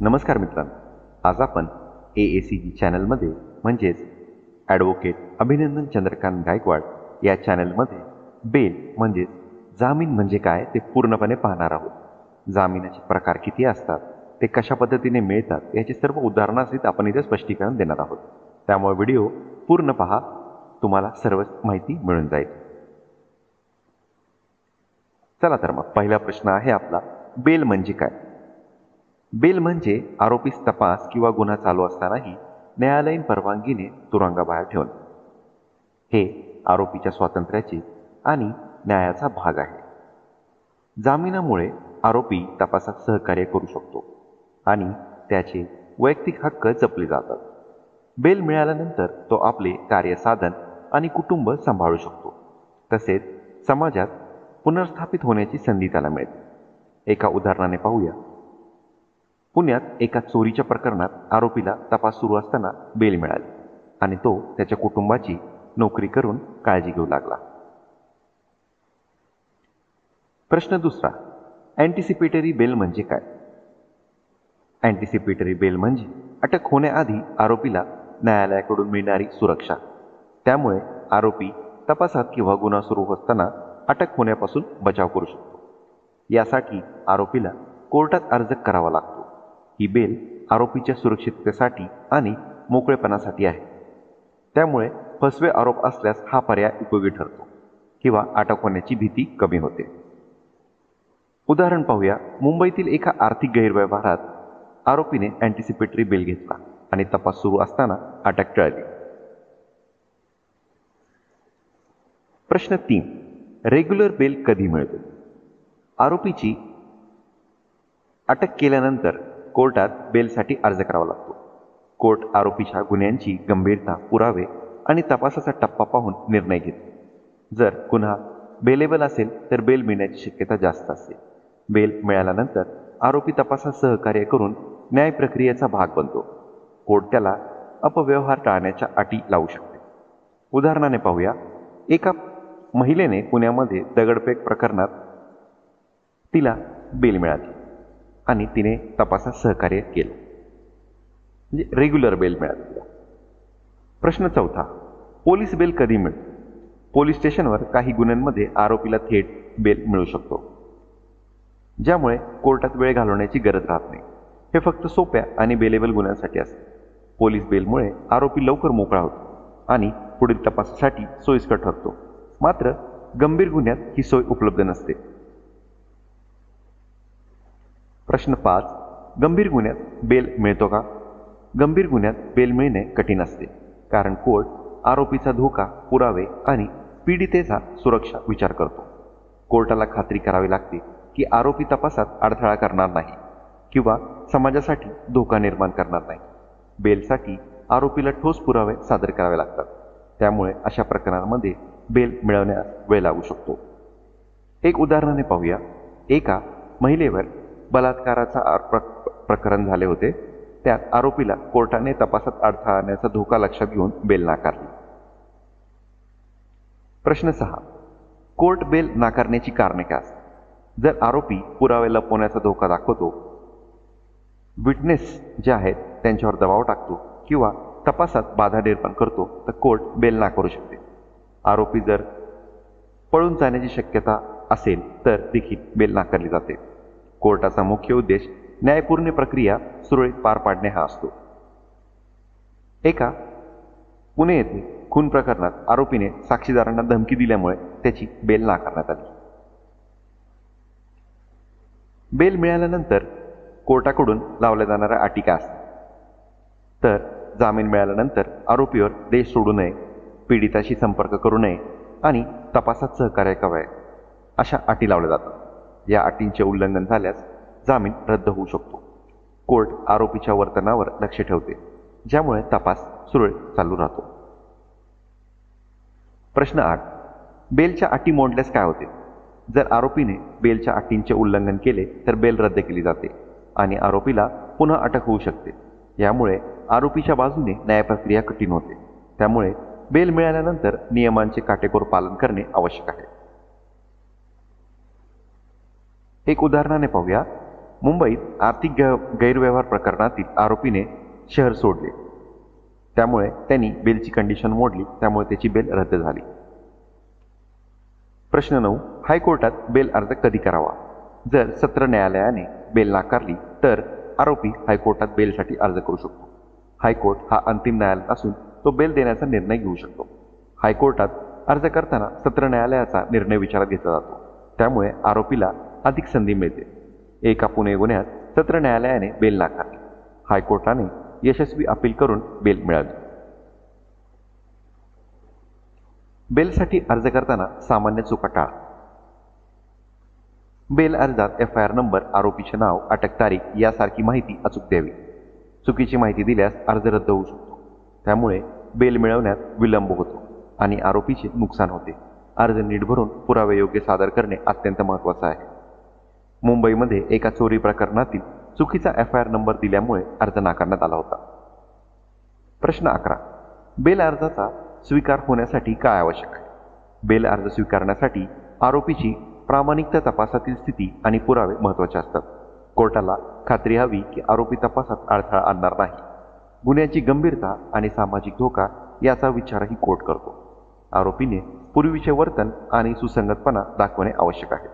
नमस्कार मित्रांनो, आज आपण AACG चॅनलमध्ये म्हणजेच ॲडव्होकेट अभिनंदन चंद्रकांत गायकवाड या चॅनलमध्ये बेल म्हणजेच जामीन म्हणजे काय ते पूर्णपणे पाहणार आहोत. जामिनाचे प्रकार किती असतात, ते कशा पद्धतीने मिळतात याची सर्व उदाहरणासहित आपण इथे स्पष्टीकरण देणार आहोत. त्यामुळे व्हिडिओ पूर्ण पहा, तुम्हाला सर्व माहिती मिळून जाईल. चला तर मग पहिला प्रश्न आहे आपला, बेल म्हणजे काय? बेल म्हणजे आरोपीस तपास किंवा गुन्हा चालू असतानाही न्यायालयीन परवानगीने तुरुंगाबाहेर ठेवणे. हे आरोपीच्या स्वातंत्र्याचे आणि न्यायाचा भाग आहे. जामिनामुळे आरोपी तपासात सहकार्य करू शकतो आणि त्याचे वैयक्तिक हक्क जपले जातात. बेल मिळाल्यानंतर तो आपले कार्यसाधन आणि कुटुंब सांभाळू शकतो. तसेच समाजात पुनर्स्थापित होण्याची संधी त्याला मिळते. एका उदाहरणाने पाहूया. पुण्यात एका चोरीच्या प्रकरणात आरोपीला तपास सुरू असताना बेल मिळाली आणि तो त्याच्या कुटुंबाची नोकरी करून काळजी घेऊ लागला. प्रश्न दुसरा, अँटिसिपेटरी बेल म्हणजे काय? अँटिसिपेटरी बेल म्हणजे अटक होण्याआधी आरोपीला न्यायालयाकडून मिळणारी सुरक्षा. त्यामुळे आरोपी तपासात किंवा गुन्हा सुरू असताना अटक होण्यापासून बचाव करू शकतो. यासाठी आरोपीला कोर्टात अर्ज करावा लागतो. ही बेल आरोपीच्या सुरक्षिततेसाठी आणि मोकळेपणासाठी आहे. त्यामुळे फसवे आरोप असल्यास हा पर्याय उपयोगी ठरतो किंवा अटक होण्याची भीती कमी होते. उदाहरण पाहूया. मुंबईतील एका आर्थिक गैरव्यवहारात आरोपीने अँटिसिपेटरी बेल घेतला आणि तपास सुरू असताना अटक टळली. प्रश्न 3, रेग्युलर बेल कधी मिळते? आरोपीची अटक केल्यानंतर कोर्टात बेलसाठी अर्ज करावा लागतो. कोर्ट आरोपीच्या गुन्ह्यांची गंभीरता, पुरावे आणि तपासाचा टप्पा पाहून निर्णय घेते. जर गुन्हा बेलेबल असेल तर बेल मिळण्याची शक्यता जास्त असते. बेल मिळाल्यानंतर आरोपी तपासात सहकार्य करून न्याय प्रक्रियेचा भाग बनतो. कोर्ट त्याला अपव्यवहार टाळण्याच्या अटी लावू शकते. उदाहरणाने पाहूया. एका महिलेने पुण्यामध्ये दगडफेक प्रकरणात तिला बेल मिळाली आणि तिने तपासात सहकार्य केलं, म्हणजे रेग्युलर बेल मिळाली तिला. प्रश्न चौथा, पोलीस बेल कधी मिळते? पोलीस स्टेशनवर काही गुन्ह्यांमध्ये आरोपीला थेट बेल मिळू शकतो, ज्यामुळे कोर्टात वेळ घालवण्याची गरज राहत नाही. हे फक्त सोप्या आणि बेलेबल गुन्ह्यांसाठी असते. पोलीस बेलमुळे आरोपी लवकर मोकळा होतो आणि पुढील तपासासाठी सोयीस्कर ठरतो. मात्र गंभीर गुन्ह्यात ही सोय उपलब्ध नसते. प्रश्न 5, गंभीर गुन्ह्यात बेल मिळतो का? गंभीर गुन्ह्यात बेल मिळणे कठीण असते, कारण कोर्ट आरोपीचा धोका, पुरावे आणि पीडितेचा सुरक्षा विचार करतो. कोर्टाला खात्री करावी लागते की आरोपी तपासात अडथळा करणार नाही किंवा समाजासाठी धोका निर्माण करणार नाही. बेलसाठी आरोपीला ठोस पुरावे सादर करावे लागतात. त्यामुळे अशा प्रकरणांमध्ये बेल मिळवण्यास वेळ लागू शकतो. एक उदाहरणाने पाहूया. एका महिलेवर बलात्काराचा प्रकरण झाले होते. त्यात आरोपीला कोर्टाने तपासात अडथळा आणण्याचा धोका लक्षात घेऊन बेल नाकारली. प्रश्न 6, कोर्ट बेल नाकारण्याची कारणे काय असतात? जर आरोपी पुरावे लपवण्याचा धोका दाखवतो, विटनेस जे आहेत त्यांच्यावर दबाव टाकतो किंवा तपासात बाधा निर्माण करतो, तर कोर्ट बेल नाकारू शकते. आरोपी जर पळून जाण्याची शक्यता असेल तर देखील बेल नाकारली जाते. कोर्टाचा मुख्य उद्देश न्यायपूर्ण प्रक्रिया सुरळीत पार पाडणे हा असतो. एका पुणे येथे खून प्रकरणात आरोपीने साक्षीदारांना धमकी दिल्यामुळे त्याची बेल नाकारण्यात आली. बेल मिळाल्यानंतर कोर्टाकडून लावल्या जाणाऱ्या अटी काय असतात? तर जामीन मिळाल्यानंतर आरोपीवर देश सोडू नये, पीडिताशी संपर्क करू नये आणि तपासात सहकार्य करावे, अशा अटी लावल्या जातात. या अटींचे उल्लंघन झाल्यास जामीन रद्द होऊ शकतो. कोर्ट आरोपीच्या वर्तनावर लक्ष ठेवते, ज्यामुळे तपास सुरळीत चालू राहतो. प्रश्न 8, बेलच्या अटी मोडल्यास काय होते? जर आरोपीने बेलच्या अटींचे उल्लंघन केले तर बेल रद्द केली जाते आणि आरोपीला पुन्हा अटक होऊ शकते. यामुळे आरोपीच्या बाजूने न्यायप्रक्रिया कठीण होते. त्यामुळे बेल मिळाल्यानंतर नियमांचे काटेकोर पालन करणे आवश्यक आहे. एक उदाहरणाने पाहूया. मुंबईत आर्थिक गैरव्यवहार प्रकरणातील आरोपीने शहर सोडले, त्यामुळे त्यांनी बेलची कंडिशन मोडली, त्यामुळे त्याची बेल रद्द झाली. प्रश्न 9. हायकोर्टात बेल अर्ज कधी करावा? जर सत्र न्यायालयाने बेल नाकारली तर आरोपी हायकोर्टात बेलसाठी अर्ज करू शकतो. हायकोर्ट हा अंतिम न्यायालय असून तो बेल देण्याचा निर्णय घेऊ शकतो. हायकोर्टात अर्ज करताना सत्र न्यायालयाचा निर्णय विचारात घेतला जातो, त्यामुळे आरोपीला अधिक संधी मिळते. एका पुणे गुन्ह्यात सत्र न्यायालयाने बेल नाकारली. हायकोर्टाने यशस्वी अपील करून बेल मिळाली. बेलसाठी अर्ज करताना सामान्य चुका टाळा. बेल अर्जात FIR नंबर, आरोपीचे नाव, अटक तारीख यासारखी माहिती अचूक द्यावी. चुकीची माहिती दिल्यास अर्ज रद्द होऊ शकतो, त्यामुळे बेल मिळवण्यात विलंब होतो आणि आरोपीचे नुकसान होते. अर्ज नीट भरून पुरावे योग्य सादर करणे अत्यंत महत्त्वाचे आहे. मुंबईमध्ये एका चोरी प्रकरणातील चुकीचा FIR नंबर दिल्यामुळे अर्ज नाकारण्यात आला होता. प्रश्न 11. बेल अर्जाचा स्वीकार होण्यासाठी काय आवश्यक आहे? बेल अर्ज स्वीकारण्यासाठी आरोपीची प्रामाणिकता तपासातील स्थिती आणि पुरावे महत्त्वाचे असतात. कोर्टाला खात्री हवी की आरोपी तपासात अडथळा आणणार नाही. गुन्ह्याची गंभीरता आणि सामाजिक धोका याचा विचारही कोर्ट करतो. आरोपीने पूर्वीचे वर्तन आणि सुसंगतपणा दाखवणे आवश्यक आहे.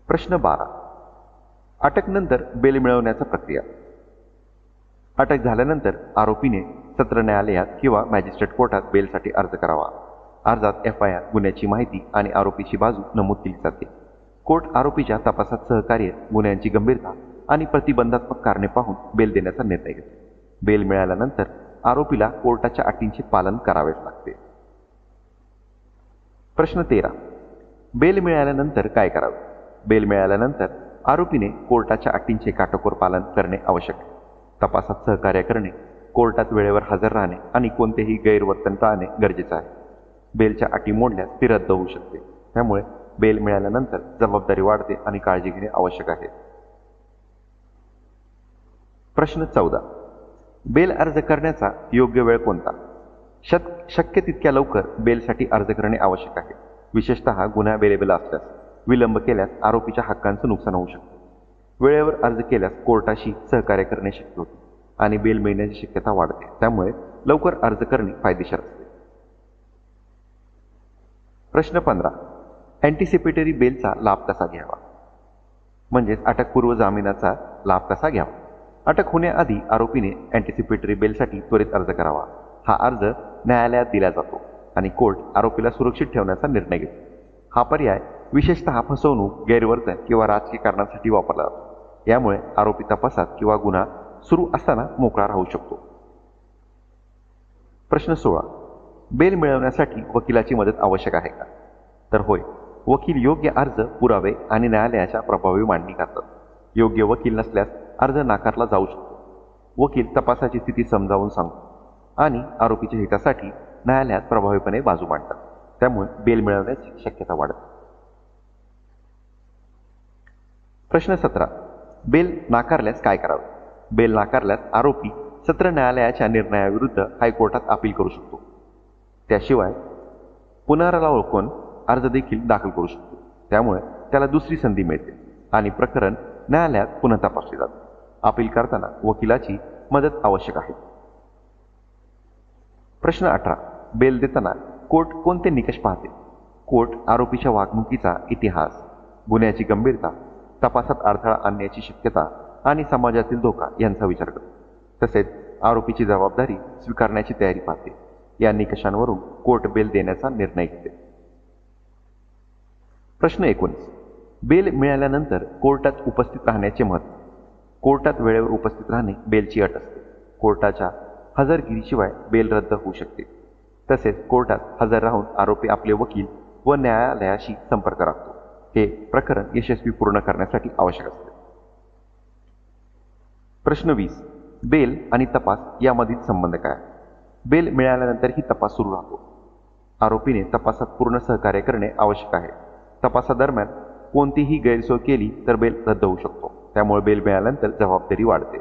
प्रश्न 12. अटकनंतर बेल मिळवण्याचा प्रक्रिया. अटक झाल्यानंतर आरोपीने सत्र न्यायालयात किंवा मॅजिस्ट्रेट कोर्टात बेलसाठी अर्ज करावा. अर्जात FIR, गुन्ह्याची माहिती आणि आरोपीची बाजू नमूद केली जाते. कोर्ट आरोपीच्या तपासात सहकार्य, गुन्ह्याची गंभीरता आणि प्रतिबंधात्मक कारणे पाहून बेल देण्याचा निर्णय घेतो. बेल मिळाल्यानंतर आरोपीला कोर्टाच्या अटींचे पालन करावेच लागते. प्रश्न 13. बेल मिळाल्यानंतर काय करावे? बेल मिळाल्यानंतर आरोपीने कोर्टाच्या अटींचे काटेकोर पालन करणे आवश्यक आहे. तपासात सहकार्य करणे, कोर्टात वेळेवर हजर राहणे आणि कोणतेही गैरवर्तन टाळणे गरजेचे आहे. बेलच्या अटी मोडल्यास ती रद्द होऊ शकते, त्यामुळे बेल मिळाल्यानंतर जबाबदारी वाढते आणि काळजी घेणे आवश्यक आहे. प्रश्न 14. बेल अर्ज करण्याचा योग्य वेळ कोणता? शक्य तितक्या लवकर बेलसाठी अर्ज करणे आवश्यक आहे. विशेषतः गुन्हा बेलेबल असल्यास. विलंब केल्यास आरोपीच्या हक्कांचं नुकसान होऊ शकते. वेळेवर अर्ज केल्यास कोर्टाशी सहकार्य करणे शक्य होते आणि बेल मिळण्याची शक्यता वाढते, त्यामुळे लवकर अर्ज करणे फायदेशीर असते. प्रश्न 15. अँटिसिपेटरी बेलचा लाभ कसा घ्यावा? म्हणजेच अटकपूर्व जामिनाचा लाभ कसा घ्यावा? अटक होण्याआधी आरोपीने अँटिसिपेटरी बेलसाठी त्वरित अर्ज करावा. हा अर्ज न्यायालयात दिला जातो आणि कोर्ट आरोपीला सुरक्षित ठेवण्याचा निर्णय घेतो. हा पर्याय विशेषतः फसवणूक, गैरवर्तन किंवा राजकीय कारणांसाठी वापरला जातो. यामुळे आरोपी तपासात किंवा गुन्हा सुरू असताना मोकळा राहू शकतो. प्रश्न 16. बेल मिळवण्यासाठी वकिलाची मदत आवश्यक आहे का? तर होय. वकील योग्य अर्ज, पुरावे आणि न्यायालयाच्या प्रभावी मांडणी करतात. योग्य वकील नसल्यास अर्ज नाकारला जाऊ शकतो. वकील तपासाची स्थिती समजावून सांगतो आणि आरोपीच्या हितासाठी न्यायालयात प्रभावीपणे बाजू मांडतात, त्यामुळे बेल मिळवण्याची शक्यता वाढते. प्रश्न 17. बेल नाकारल्यास काय करावे? बेल नाकारल्यास आरोपी सत्र न्यायालयाच्या निर्णयाविरुद्ध हायकोर्टात अपील करू शकतो. त्याशिवाय पुनरावलोकन अर्ज देखील दाखल करू शकतो, त्यामुळे त्याला दुसरी संधी मिळते आणि प्रकरण न्यायालयात पुन्हा तपासले जाते. अपील करताना वकिलाची मदत आवश्यक आहे. प्रश्न 18. बेल देताना कोर्ट कोणते निकष पाहते? कोर्ट आरोपीच्या वागणुकीचा इतिहास, गुन्ह्याची गंभीरता, तपासात अडथळा आणण्याची शक्यता आणि समाजातील धोका यांचा विचार करतो. तसेच आरोपीची जबाबदारी स्वीकारण्याची तयारी पाहते. या निकषांवरून कोर्ट बेल देण्याचा निर्णय घेते. प्रश्न 19. बेल मिळाल्यानंतर कोर्टात उपस्थित राहण्याचे महत्त्व. कोर्टात वेळेवर उपस्थित राहणे बेलची अट असते. कोर्टाच्या हजरगिरीशिवाय बेल रद्द होऊ शकते. तसेच कोर्टात हजर राहून आरोपी आपले वकील व न्यायालयाशी संपर्क राखतो. हे प्रकरण यशस्वी पूर्ण करण्यासाठी आवश्यक असते. प्रश्न 20. बेल आणि तपास यामधील संबंध काय? बेल मिळाल्यानंतरही तपास सुरू राहतो. आरोपीने तपासात पूर्ण सहकार्य करणे आवश्यक आहे. तपासादरम्यान कोणतीही गैरसोय केली तर बेल रद्द होऊ शकतो, त्यामुळे बेल मिळाल्यानंतर जबाबदारी वाढते.